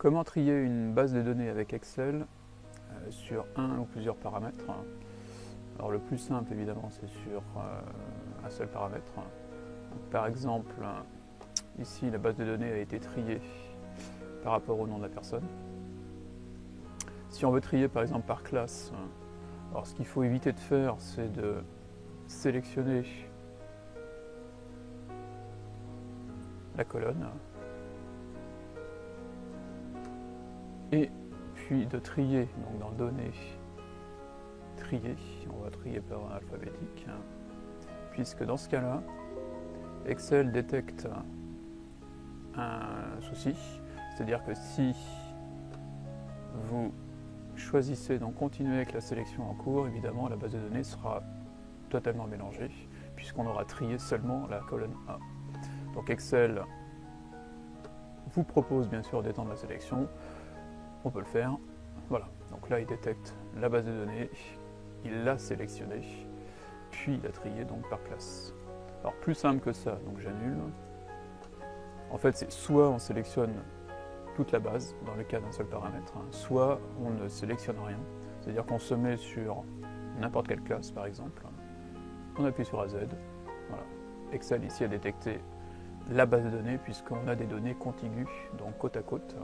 Comment trier une base de données avec Excel sur un ou plusieurs paramètres? Alors le plus simple évidemment c'est sur un seul paramètre. Donc, par exemple, ici la base de données a été triée par rapport au nom de la personne. Si on veut trier par exemple par classe, alors ce qu'il faut éviter de faire c'est de sélectionner la colonne et puis de trier, donc dans données, trier, on va trier par ordre alphabétique, puisque dans ce cas-là, Excel détecte un souci, c'est-à-dire que si vous choisissez donc continuer avec la sélection en cours, évidemment la base de données sera totalement mélangée, puisqu'on aura trié seulement la colonne A. Donc Excel vous propose bien sûr d'étendre la sélection, on peut le faire, voilà. Donc là il détecte la base de données, il l'a sélectionnée, puis il a trié donc par classe. Alors plus simple que ça, donc j'annule. En fait c'est soit on sélectionne toute la base dans le cas d'un seul paramètre, soit on ne sélectionne rien, c'est-à-dire qu'on se met sur n'importe quelle classe par exemple, on appuie sur AZ, voilà. Excel ici a détecté la base de données puisqu'on a des données contiguës, donc côte à côte.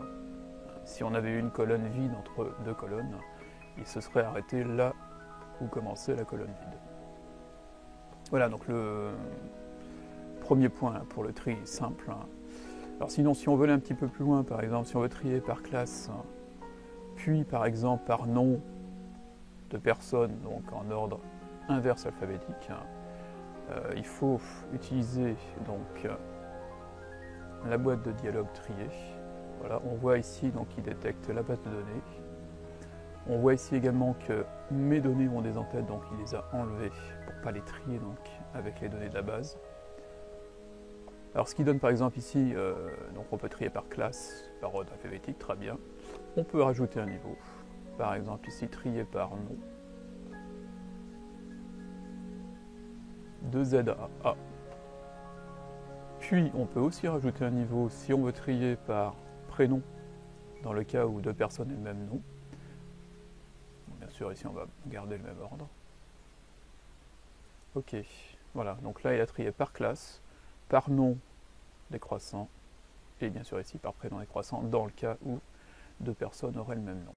Si on avait une colonne vide entre deux colonnes, il se serait arrêté là où commençait la colonne vide. Voilà, donc le premier point pour le tri simple. Alors sinon, si on veut aller un petit peu plus loin, par exemple, si on veut trier par classe, puis par exemple par nom de personne, donc en ordre inverse alphabétique, il faut utiliser donc la boîte de dialogue trier. Voilà, on voit ici donc il détecte la base de données. On voit ici également que mes données ont des entêtes, donc il les a enlevées pour ne pas les trier donc, avec les données de la base. Alors ce qui donne par exemple ici, donc on peut trier par classe, par ordre alphabétique, très bien. On peut rajouter un niveau, par exemple ici trier par nom, de Z à A. Puis on peut aussi rajouter un niveau si on veut trier par prénom, dans le cas où deux personnes aient le même nom. Bien sûr ici on va garder le même ordre. Ok, voilà, donc là il a trié par classe, par nom décroissant, et bien sûr ici par prénom décroissant, dans le cas où deux personnes auraient le même nom.